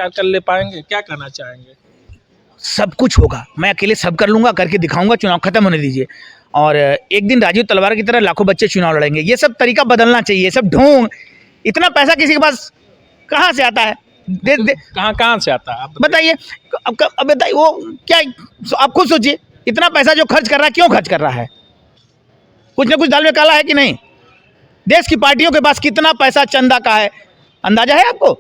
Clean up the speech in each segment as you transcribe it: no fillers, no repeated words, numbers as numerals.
कर ले पाएंगे? क्या कहना चाहेंगे? सब कुछ होगा, मैं अकेले सब कर लूंगा, करके दिखाऊंगा। चुनाव खत्म होने दीजिए और एक दिन राजीव तलवार की तरह लाखों बच्चे चुनाव लड़ेंगे। ये सब तरीका बदलना चाहिए। ये सब ढोंग, इतना पैसा किसी के पास कहाँ से आता है? कहाँ से आता है आप बताइए। अब बताइए, वो क्या, आप खुद सोचिए, इतना पैसा जो खर्च कर रहा है, क्यों खर्च कर रहा है? कुछ ना कुछ दाल में काला है कि नहीं? देश की पार्टियों के पास कितना पैसा चंदा का है, अंदाजा है आपको?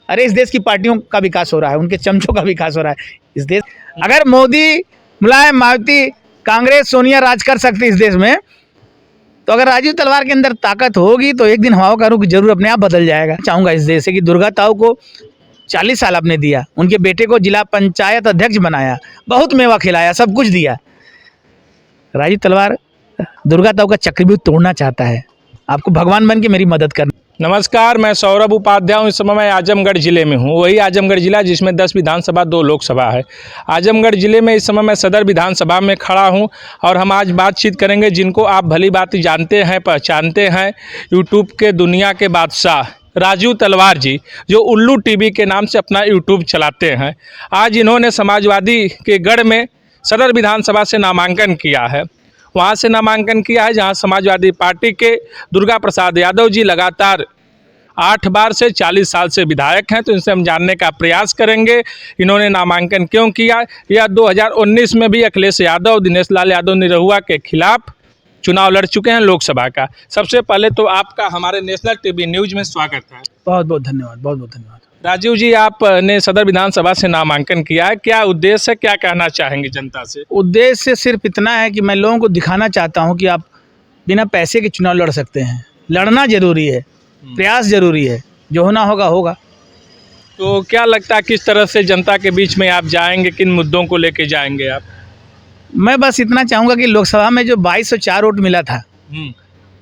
अरे इस देश की पार्टियों का विकास हो रहा है, उनके चमचों का विकास हो रहा है इस देश। अगर मोदी, मुलायम, मायावती, कांग्रेस, सोनिया राज कर सकती इस देश में, तो अगर राजीव तलवार के अंदर ताकत होगी तो एक दिन हवाओं का रुख जरूर अपने आप बदल जाएगा। चाहूँगा इस देश से कि दुर्गा ताऊ को 40 साल आपने दिया, उनके बेटे को जिला पंचायत अध्यक्ष बनाया, बहुत मेवा खिलाया, सब कुछ दिया। राजीव तलवार दुर्गा ताऊ का चक्रव्यूह तोड़ना चाहता है। आपको भगवान बन के मेरी मदद करना। नमस्कार, मैं सौरभ उपाध्याय हूँ। इस समय मैं आजमगढ़ ज़िले में हूँ, वही आजमगढ़ ज़िला जिसमें 10 विधानसभा 2 लोकसभा है। आजमगढ़ ज़िले में इस समय मैं सदर विधानसभा में खड़ा हूँ और हम आज बातचीत करेंगे जिनको आप भली बात जानते हैं, पहचानते हैं, यूट्यूब के दुनिया के बादशाह राजीव तलवार जी, जो उल्लू टीवी के नाम से अपना यूट्यूब चलाते हैं। आज इन्होंने समाजवादी के गढ़ में सदर विधानसभा से नामांकन किया है। वहाँ से नामांकन किया है जहाँ समाजवादी पार्टी के दुर्गा प्रसाद यादव जी लगातार 8 बार से 40 साल से विधायक हैं। तो इनसे हम जानने का प्रयास करेंगे इन्होंने नामांकन क्यों किया, या 2019 में भी अखिलेश यादव, दिनेश लाल यादव निरहुआ के खिलाफ चुनाव लड़ चुके हैं लोकसभा का। सबसे पहले तो आपका हमारे नेशनल टीवी न्यूज़ में स्वागत है। बहुत बहुत धन्यवाद, बहुत बहुत धन्यवाद। राजीव जी, आपने सदर विधानसभा से नामांकन किया है, क्या उद्देश्य है, क्या कहना चाहेंगे जनता से? उद्देश्य सिर्फ इतना है कि मैं लोगों को दिखाना चाहता हूं कि आप बिना पैसे के चुनाव लड़ सकते हैं। लड़ना जरूरी है, प्रयास जरूरी है, जो होना होगा होगा। तो क्या लगता है किस तरह से जनता के बीच में आप जाएंगे, किन मुद्दों को लेके जाएंगे आप? मैं बस इतना चाहूँगा कि लोकसभा में जो 2204 वोट मिला था,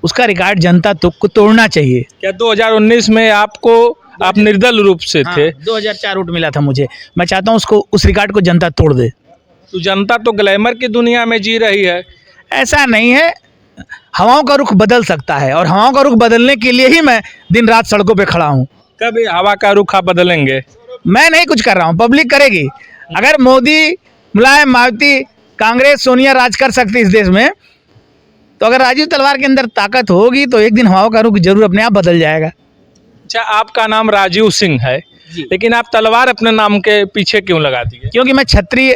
उसका रिकॉर्ड जनता को तोड़ना चाहिए। क्या 2019 में आप निर्दल रूप से थे? 2004 वोट मिला था मुझे। मैं चाहता हूँ उसको, उस रिकॉर्ड को जनता तोड़ दे। तो जनता तो ग्लैमर की दुनिया में जी रही है। ऐसा नहीं है, हवाओं का रुख बदल सकता है और हवाओं का रुख बदलने के लिए ही मैं दिन रात सड़कों पे खड़ा हूँ। कब हवा का रुख आप बदलेंगे? मैं नहीं कुछ कर रहा हूँ, पब्लिक करेगी। अगर मोदी, मुलायम, मायावती, कांग्रेस, सोनिया राज कर सकती इस देश में, तो अगर राजीव तलवार के अंदर ताकत होगी तो एक दिन हवाओं का रुख जरूर अपने आप बदल जाएगा। अच्छा, आपका नाम राजीव सिंह है, लेकिन आप तलवार अपने नाम के पीछे क्यों लगा दिए? क्योंकि मैं क्षत्रिय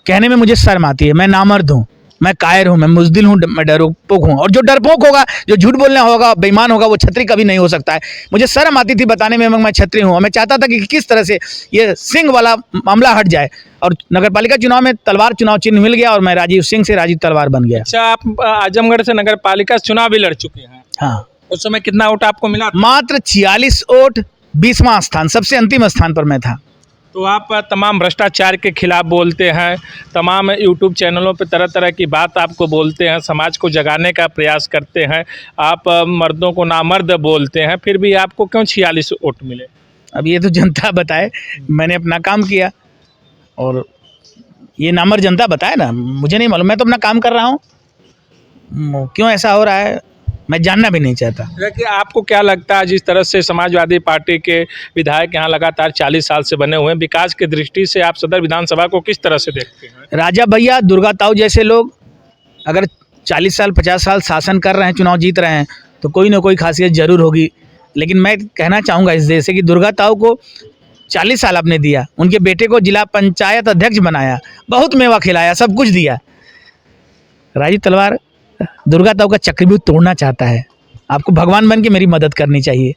कहने में मुझे शर्म आती है। मैं नामर्द हूँ, मैं कायर हूँ, मैं मुजदिल हूँ, मैं डरपोक हूँ। और जो डरपोक होगा, जो झूठ बोलने होगा, बेईमान होगा, वो क्षत्रिय कभी नहीं हो सकता है। मुझे शर्म आती थी बताने में मैं क्षत्रिय हूँ। मैं चाहता था कि किस तरह से ये सिंह वाला मामला हट जाए, और नगरपालिका चुनाव में तलवार चुनाव चिन्ह मिल गया और मैं राजीव सिंह से राजीव तलवार बन गया। अच्छा, आप आजमगढ़ से नगरपालिका चुनाव भी लड़ चुके हैं? हाँ। उस समय कितना वोट आपको मिला? मात्र 46 वोट, 20वां स्थान, सबसे अंतिम स्थान पर मैं था। तो आप तमाम भ्रष्टाचार के खिलाफ बोलते हैं, तमाम यूट्यूब चैनलों पे तरह तरह की बात आपको बोलते हैं, समाज को जगाने का प्रयास करते हैं, आप मर्दों को नामर्द बोलते हैं, फिर भी आपको क्यों 46 वोट मिले? अब ये तो जनता बताए। मैंने अपना काम किया और ये नामर्द जनता बताए ना, मुझे नहीं मालूम। मैं तो अपना काम कर रहा हूँ, क्यों ऐसा हो रहा है मैं जानना भी नहीं चाहता। देखिए, आपको क्या लगता है, जिस तरह से समाजवादी पार्टी के विधायक यहाँ लगातार 40 साल से बने हुए हैं, विकास की दृष्टि से आप सदर विधानसभा को किस तरह से देखते हैं? राजा भैया, दुर्गा ताऊ जैसे लोग अगर 40 साल 50 साल शासन कर रहे हैं, चुनाव जीत रहे हैं, तो कोई ना कोई खासियत जरूर होगी। लेकिन मैं कहना चाहूँगा इस देश से कि दुर्गा ताऊ को 40 साल आपने दिया, उनके बेटे को जिला पंचायत अध्यक्ष बनाया, बहुत मेवा खिलाया, सब कुछ दिया। राजीव तलवार दुर्गा ताऊ का चक्रव्यूह तोड़ना चाहता है। आपको भगवान बन के मेरी मदद करनी चाहिए।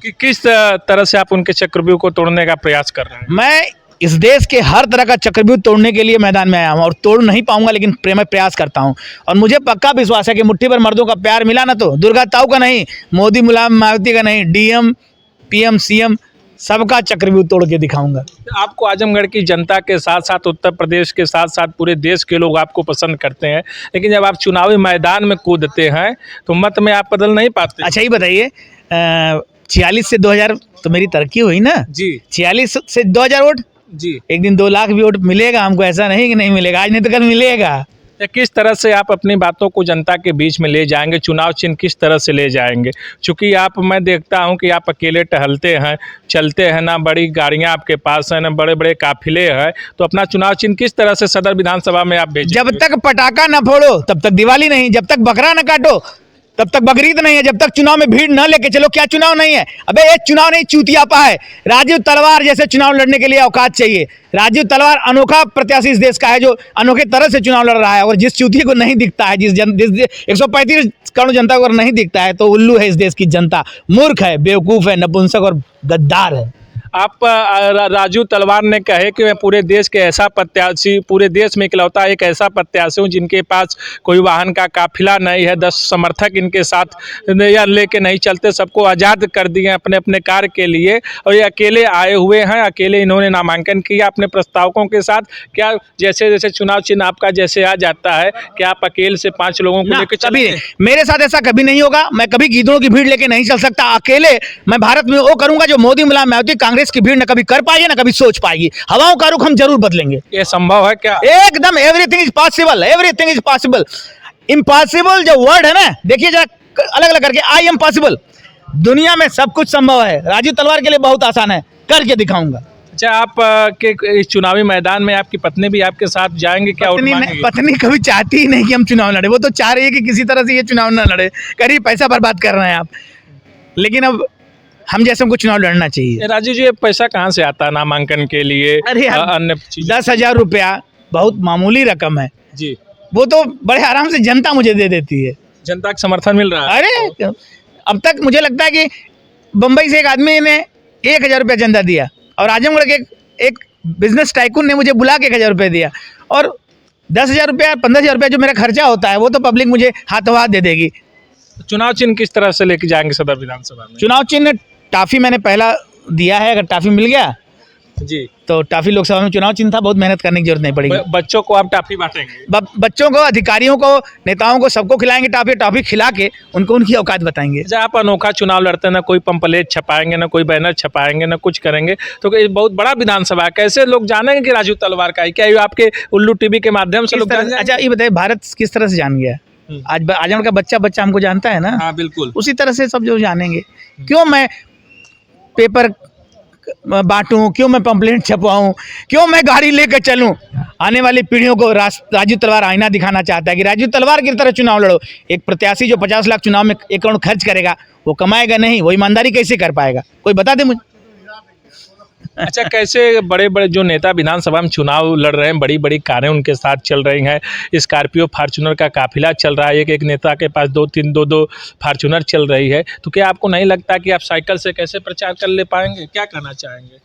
कि किस तरह से आप उनके चक्रव्यूह को तोड़ने का प्रयास कर रहे हैं? मैं इस देश के हर तरह का चक्रव्यूह तोड़ने के लिए मैदान में आया हूँ और तोड़ नहीं पाऊंगा, लेकिन मैं प्रयास करता हूँ। और मुझे पक्का विश्वास है कि मुट्ठी भर मर्दों का प्यार मिला ना, तो दुर्गा ताऊ का नहीं, मोदी, मुलायम, मायावती का नहीं, डीएम, पीएम, सीएम सबका चक्रव्यूह तोड़ के दिखाऊंगा। आपको आजमगढ़ की जनता के साथ साथ उत्तर प्रदेश के साथ साथ पूरे देश के लोग आपको पसंद करते हैं, लेकिन जब आप चुनावी मैदान में कूदते हैं तो मत में आप बदल नहीं पाते। अच्छा, ये बताइए, 46 से 2000 तो मेरी तरक्की हुई ना जी। 46 से 2000 वोट जी। एक दिन 2 लाख भी वोट मिलेगा हमको, ऐसा नहीं कि नहीं मिलेगा। आज नहीं तो कल मिलेगा। या किस तरह से आप अपनी बातों को जनता के बीच में ले जाएंगे, चुनाव चिन्ह किस तरह से ले जाएंगे? चूँकि मैं देखता हूं कि आप अकेले टहलते हैं, चलते हैं, ना बड़ी गाड़ियां आपके पास हैं, ना बड़े बड़े काफिले हैं, तो अपना चुनाव चिन्ह किस तरह से सदर विधानसभा में आप भेजेंगे? जब तक पटाखा न फोड़ो तब तक दिवाली नहीं, जब तक बकरा न काटो तब तक बकरीद नहीं है, जब तक चुनाव में भीड़ न लेके चलो क्या चुनाव नहीं है? अबे ये चुनाव नहीं, चूतियापा है। राजीव तलवार जैसे चुनाव लड़ने के लिए औकात चाहिए। राजीव तलवार अनोखा प्रत्याशी इस देश का है जो अनोखे तरह से चुनाव लड़ रहा है, और जिस चूतिए को नहीं दिखता है, जिस 135 करोड़ जनता को अगर नहीं दिखता है तो उल्लू है इस देश की जनता, मूर्ख है, बेवकूफ़ है, नपुंसक और गद्दार है। आप राजू तलवार ने कहे कि मैं पूरे देश के ऐसा प्रत्याशी, पूरे देश में इकलौता एक ऐसा प्रत्याशी हूँ जिनके पास कोई वाहन का काफिला नहीं है, 10 समर्थक इनके साथ या लेके नहीं चलते, सबको आज़ाद कर दिए अपने अपने कार्य के लिए, और ये अकेले आए हुए हैं, अकेले इन्होंने नामांकन किया अपने प्रस्तावकों के साथ। क्या जैसे जैसे चुनाव चिन्ह आपका जैसे आ जाता है, क्या आप अकेले से 5 लोगों को लेकर कभी मेरे साथ ऐसा कभी नहीं होगा। मैं कभी गीदड़ों की भीड़ लेके नहीं चल सकता। अकेले मैं भारत में वो करूंगा जो मोदी, मुलायम, मायावती, कांग्रेस की भीड़ न कभी कर पाएगी न कभी सोच पाएगी। हवाओं का रुख हम जरूर बदलेंगे। ये संभव है क्या? एकदम, everything is possible, everything is possible. Impossible जो वर्ड है ना, देखिए जरा अलग अलग करके, आई एम पॉसिबल। दुनिया में सब कुछ संभव है। राजीव तलवार के लिए बहुत आसान है, करके दिखाऊंगा। अच्छा, आप के इस चुनावी मैदान में आपकी पत्नी भी आपके साथ जाएंगे क्या? पत्नी कभी चाहती ही नहीं कि हम चुनाव लड़े। वो तो चाह रही है कि किसी तरह से ये चुनाव ना लड़े। करिए, पैसा बर्बाद कर रहे हैं आप। लेकिन अब हम जैसे हमको चुनाव लड़ना चाहिए। राजू जी, पैसा कहाँ से आता है नामांकन के लिए? अरे अन्य 10,000 रुपया बहुत मामूली रकम है जी, वो तो बड़े आराम से जनता मुझे दे देती है। जनता का समर्थन मिल रहा है? अरे अब तक मुझे लगता है कि बम्बई से एक आदमी ने 1,000 रुपया चंदा दिया, और आजमगढ़ के एक बिजनेस टाइकून ने मुझे बुला के 1,000 रुपये दिया, और 10,000 रुपया 15,000 रुपया जो मेरा खर्चा होता है वो तो पब्लिक मुझे हाथों हाथ दे देगी। चुनाव चिन्ह किस तरह से लेके जाएंगे सदर विधानसभा में? चुनाव चिन्ह टाफी मैंने पहला दिया है, अगर टाफी मिल गया जी तो टाफी लोकसभा में चुनाव चिन्ह था, बहुत मेहनत करने की जरूरत नहीं पड़ेगी। बच्चों को आप टाफी बांटेंगे? बच्चों को, अधिकारियों को, नेताओं को, सबको खिलाएंगे टाफी। टाफी खिला के उनको उनकी औकात बताएंगे। जब आप अनोखा चुनाव लड़ते हैं, ना कोई पंपलेट छपाएंगे, ना कोई बैनर छपाएंगे, ना कुछ करेंगे, तो ये बहुत बड़ा विधानसभा है, कैसे लोग जानेंगे कि राजू तलवार का है? क्या ये आपके उल्लू टीवी के माध्यम से लोग? अच्छा ये बताइए, भारत किस तरह से जान गया? आज आजमगढ़ का बच्चा बच्चा हमको जानता है ना। हाँ बिल्कुल, उसी तरह से सब जो जानेंगे। क्यों मैं पेपर बांटूं, क्यों मैं पंपलेट छपवाऊं, क्यों मैं गाड़ी लेकर चलूं? आने वाली पीढ़ियों को राजू तलवार आईना दिखाना चाहता है कि राजू तलवार की तरह चुनाव लड़ो। एक प्रत्याशी जो 50 लाख चुनाव में 1 करोड़ खर्च करेगा, वो कमाएगा नहीं, वो ईमानदारी कैसे कर पाएगा? कोई बता दे मुझे। अच्छा, कैसे बड़े बड़े जो नेता विधानसभा में चुनाव लड़ रहे हैं, बड़ी बड़ी कारें उनके साथ चल रही हैं, स्कॉर्पियो फॉर्च्यूनर का काफिला चल रहा है, एक एक नेता के पास 2 फॉर्च्यूनर चल रही है, तो क्या आपको नहीं लगता कि आप साइकिल से कैसे प्रचार कर ले पाएंगे? क्या कहना चाहेंगे?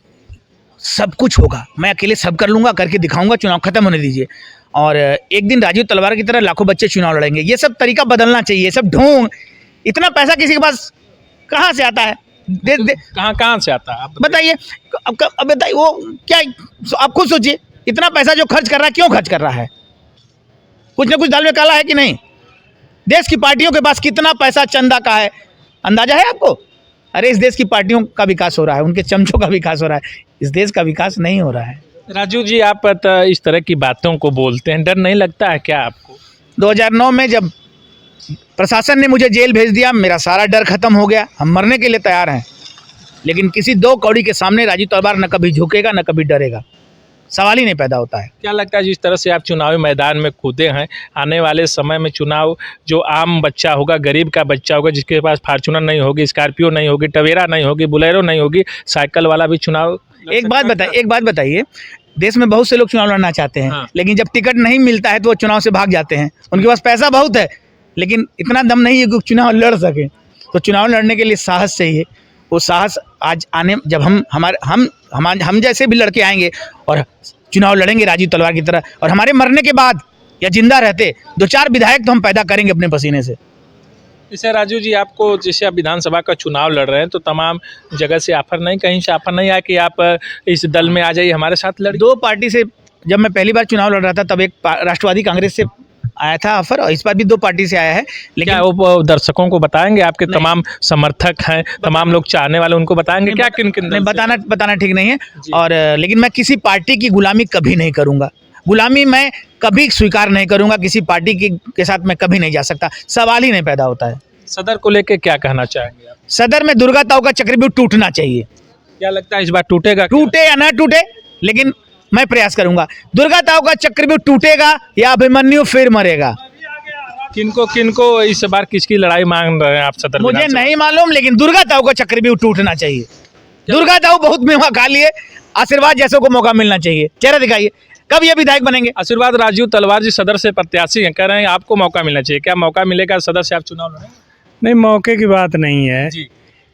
सब कुछ होगा, मैं अकेले सब कर लूंगा, करके दिखाऊंगा। चुनाव खत्म होने दीजिए, और एक दिन राजीव तलवार की तरह लाखों बच्चे चुनाव लड़ेंगे। ये सब तरीका बदलना चाहिए। सब ढोंग, इतना पैसा किसी के पास कहाँ से आता है? कहाँ से आता है आप बताइए। अब बताइए, वो क्या, आप खुद सोचिए, इतना पैसा जो खर्च कर रहा है, क्यों खर्च कर रहा है? कुछ ना कुछ दाल में काला है कि नहीं? देश की पार्टियों के पास कितना पैसा चंदा का है, अंदाजा है आपको? अरे इस देश की पार्टियों का विकास हो रहा है, उनके चमचों का विकास हो रहा है, इस देश का विकास नहीं हो रहा है। राजू जी, आप इस तरह की बातों को बोलते हैं, डर नहीं लगता है क्या आपको? 2009 में जब प्रशासन ने मुझे जेल भेज दिया, मेरा सारा डर खत्म हो गया। हम मरने के लिए तैयार हैं, लेकिन किसी 2 कौड़ी के सामने राजू तलवार न कभी झुकेगा न कभी डरेगा। सवाल ही नहीं पैदा होता है। क्या लगता है जिस तरह से आप चुनावी मैदान में कूदे हैं, आने वाले समय में चुनाव जो आम बच्चा होगा, गरीब का बच्चा होगा, जिसके पास फॉर्च्यूनर नहीं होगी, स्कॉर्पियो नहीं होगी, टवेरा नहीं होगी, बुलेरो नहीं होगी, साइकिल वाला भी चुनाव? एक बात बताइए, देश में बहुत से लोग चुनाव लड़ना चाहते हैं, हाँ। लेकिन जब टिकट नहीं मिलता है तो वो चुनाव से भाग जाते हैं। उनके पास पैसा बहुत है, लेकिन इतना दम नहीं है कि चुनाव लड़ सके। तो चुनाव लड़ने के लिए साहस चाहिए। वो साहस आज आने, जब हम जैसे भी लड़के आएंगे और चुनाव लड़ेंगे राजीव तलवार की तरह, और हमारे मरने के बाद या जिंदा रहते 2-4 विधायक तो हम पैदा करेंगे अपने पसीने से। जैसे राजू जी, आपको जैसे आप विधानसभा का चुनाव लड़ रहे हैं, तो तमाम जगह से ऑफर नहीं, कहीं से ऑफर नहीं आया कि आप इस दल में आ जाइए, हमारे साथ लड़िए? 2 पार्टी से जब मैं पहली बार चुनाव लड़ रहा था, तब एक राष्ट्रवादी कांग्रेस से आया था ऑफर, और इस बार भी 2 पार्टी से आया है। लेकिन क्या वो दर्शकों को बताएंगे? आपके तमाम समर्थक हैं, तमाम लोग चाहने वाले, उनको बताएंगे क्या? किन किन? बताना ठीक नहीं है। और लेकिन मैं किसी पार्टी की गुलामी कभी नहीं करूंगा। गुलामी मैं कभी स्वीकार नहीं करूंगा, किसी पार्टी के साथ मैं कभी नहीं जा सकता, सवाल ही नहीं पैदा होता है। सदर को लेके क्या कहना चाहेंगे आप? सदर में दुर्गा ताऊ का चक्रव्यूह टूटना चाहिए। क्या लगता है इस बार टूटेगा क्या? टूटे या ना टूटे, लेकिन मैं प्रयास करूंगा। दुर्गा ताऊ का चक्रव्यूह टूटेगा या अभिमन्यु फिर मरेगा, किनको इस बार किसकी लड़ाई मांग रहे हैं आप सदर मुझे विधानसभा? नहीं मालूम, लेकिन दुर्गा ताऊ का चक्रव्यूह टूटना चाहिए। दुर्गा ताऊ बहुत मेवा खा लिए, आशीर्वाद जैसों को मौका मिलना चाहिए। चेहरा दिखाइए, कब ये विधायक बनेंगे? आशीर्वाद राजू तलवार जी सदर से प्रत्याशी हैं, कह रहे हैं आपको मौका मिलना चाहिए। क्या मौका मिलेगा सदर से आप चुनाव लड़ेंगे? नहीं, मौके की बात नहीं है। जी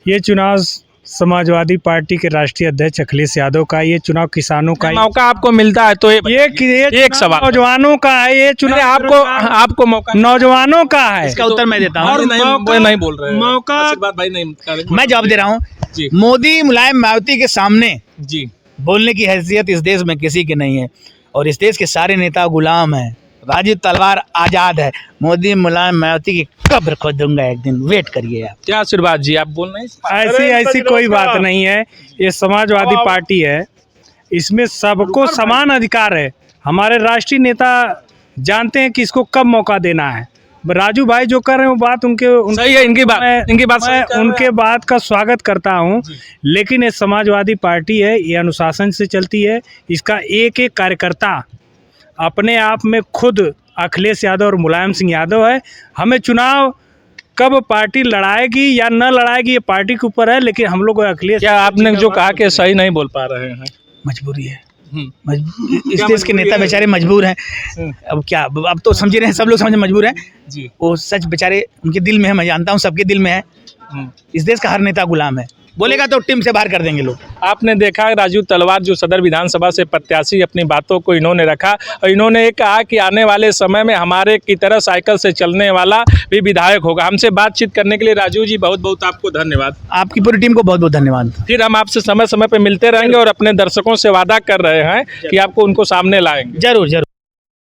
ये चुनाव समाजवादी पार्टी के राष्ट्रीय अध्यक्ष अखिलेश यादव का, ये चुनाव किसानों का, मौका आपको मिलता है तो ये एक चुनाव सवाल नौजवानों का है। ये चुनाव आपको मौका नौजवानों का है। इसका उत्तर मैं देता हूँ। और वो नहीं बोल रहे हैं। मौका आशीर्वाद भाई नहीं मैं जवाब दे रहा हूँ। जी मोदी मुलायम मायावती के सामने जी बोलने की हैसियत इस देश में किसी की नहीं है, और इस देश के सारे नेता गुलाम हैं। राजू तलवार आजाद है, मोदी मुलायम मायावती की कब्र खोदूंगा एक दिन, वेट करिए आप। क्या आशीर्वाद जी आप बोल रहे हैं? ऐसी कोई बात नहीं है। ये समाजवादी पार्टी है, इसमें सबको समान अधिकार है। हमारे राष्ट्रीय नेता जानते हैं कि इसको कब मौका देना है। राजू भाई जो कर रहे हैं वो बात सही है, इनकी बात सही मैं कर रहे उनके हैं। बात का स्वागत करता हूं, लेकिन ये समाजवादी पार्टी है, ये अनुशासन से चलती है। इसका एक एक कार्यकर्ता अपने आप में खुद अखिलेश यादव और मुलायम सिंह यादव है। हमें चुनाव कब पार्टी लड़ाएगी या न लड़ाएगी ये पार्टी के ऊपर है, लेकिन हम लोग अखिलेश, क्या आपने जो कहा कि सही नहीं बोल पा रहे हैं? मजबूरी है, इस देश के नेता बेचारे मजबूर हैं। अब क्या, अब तो समझ रहे हैं, सब लोग समझ मजबूर हैं। जी वो सच बेचारे उनके दिल में है, मैं जानता हूँ, सबके दिल में है। इस देश का हर नेता गुलाम है, बोलेगा तो टीम से बाहर कर देंगे लोग। आपने देखा राजू तलवार जो सदर विधानसभा से प्रत्याशी, अपनी बातों को इन्होंने रखा और इन्होंने कहा कि आने वाले समय में हमारे की तरह साइकिल से चलने वाला भी विधायक होगा। हमसे बातचीत करने के लिए राजू जी बहुत बहुत आपको धन्यवाद। आपकी पूरी टीम को बहुत बहुत धन्यवाद। फिर हम आपसे समय समय पर मिलते रहेंगे और अपने दर्शकों से वादा कर रहे हैं कि आपको उनको सामने लाएंगे। जरूर जरूर।